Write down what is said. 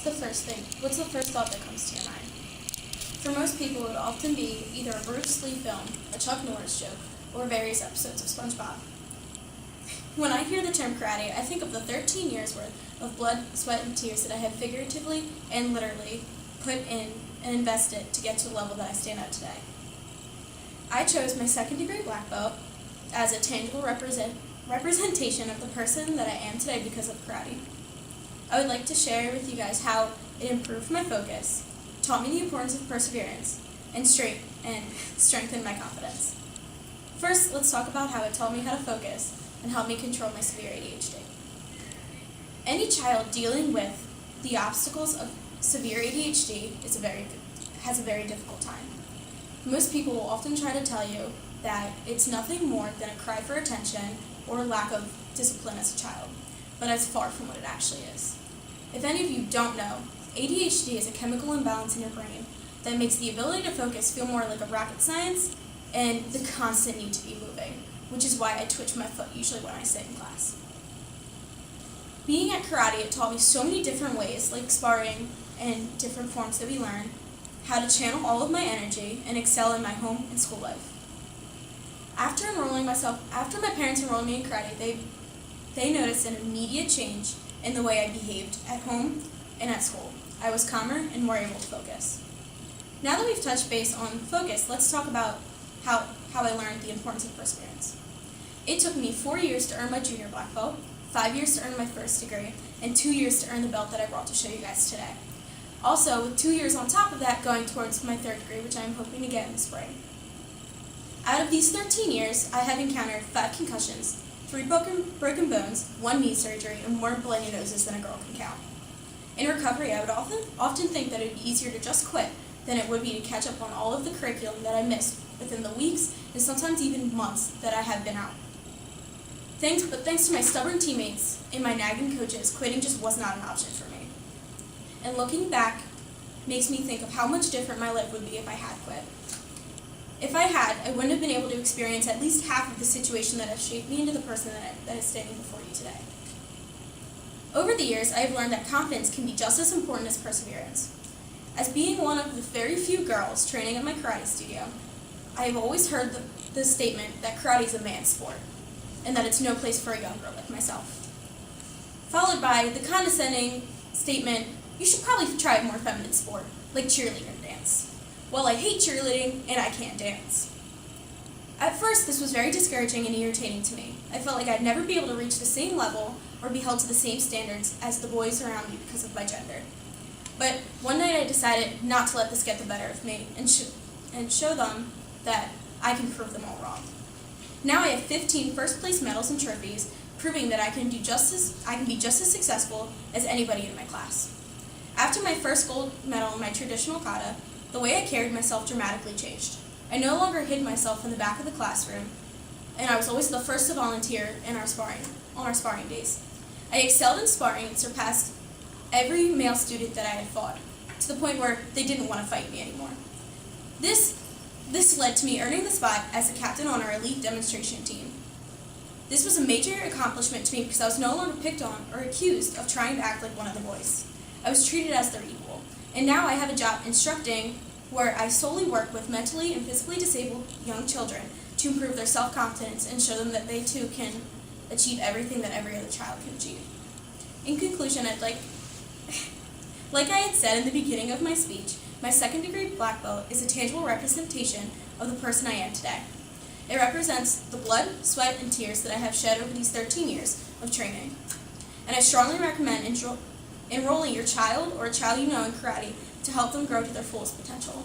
what's the first thought that comes to your mind? For most people, it would often be either a Bruce Lee film, a Chuck Norris joke, or various episodes of SpongeBob. When I hear the term karate, I think of the 13 years worth of blood, sweat, and tears that I have figuratively and literally put in and invested to get to the level that I stand at today. I chose my second-degree black belt as a tangible representation of the person that I am today because of karate. I would like to share with you guys how it improved my focus, taught me the importance of perseverance, and strengthened my confidence. First, let's talk about how it taught me how to focus and helped me control my severe ADHD. Any child dealing with the obstacles of severe ADHD has a very difficult time. Most people will often try to tell you that it's nothing more than a cry for attention or a lack of discipline as a child, but it's far from what it actually is. If any of you don't know, ADHD is a chemical imbalance in your brain that makes the ability to focus feel more like a rocket science and the constant need to be moving, which is why I twitch my foot usually when I sit in class. Being at karate, it taught me so many different ways, like sparring and different forms that we learn, how to channel all of my energy and excel in my home and school life. After my parents enrolled me in karate, they noticed an immediate change in the way I behaved at home and at school. I was calmer and more able to focus. Now that we've touched base on focus, let's talk about how I learned the importance of perseverance. It took me 4 years to earn my junior black belt, 5 years to earn my first degree, and 2 years to earn the belt that I brought to show you guys today. Also, with 2 years on top of that going towards my third degree, which I am hoping to get in the spring. Out of these 13 years, I have encountered 5 concussions, 3 broken bones, 1 knee surgery, and more bloody noses than a girl can count. In recovery, I would often think that it would be easier to just quit than it would be to catch up on all of the curriculum that I missed within the weeks and sometimes even months that I have been out. But thanks to my stubborn teammates and my nagging coaches, quitting just was not an option for me. And looking back makes me think of how much different my life would be if I had quit. If I had, I wouldn't have been able to experience at least half of the situation that has shaped me into the person that is standing before you today. Over the years, I have learned that confidence can be just as important as perseverance. As being one of the very few girls training at my karate studio, I have always heard the statement that karate is a man's sport, and that it's no place for a young girl like myself. Followed by the condescending statement, you should probably try a more feminine sport, like cheerleading or dance. Well, I hate cheerleading, and I can't dance. At first, this was very discouraging and irritating to me. I felt like I'd never be able to reach the same level or be held to the same standards as the boys around me because of my gender. But one night I decided not to let this get the better of me and show them that I can prove them all wrong. Now I have 15 first-place medals and trophies, proving that I can be just as successful as anybody in my class. After my first gold medal in my traditional kata, the way I carried myself dramatically changed. I no longer hid myself in the back of the classroom, and I was always the first to volunteer on our sparring days. I excelled in sparring and surpassed every male student that I had fought, to the point where they didn't want to fight me anymore. This led to me earning the spot as the captain on our elite demonstration team. This was a major accomplishment to me because I was no longer picked on or accused of trying to act like one of the boys. I was treated as their equal, and now I have a job instructing where I solely work with mentally and physically disabled young children to improve their self-confidence and show them that they too can achieve everything that every other child can achieve. In conclusion, like I had said in the beginning of my speech, my second-degree black belt is a tangible representation of the person I am today. It represents the blood, sweat, and tears that I have shed over these 13 years of training. And I strongly recommend enrolling your child or a child you know in karate to help them grow to their fullest potential.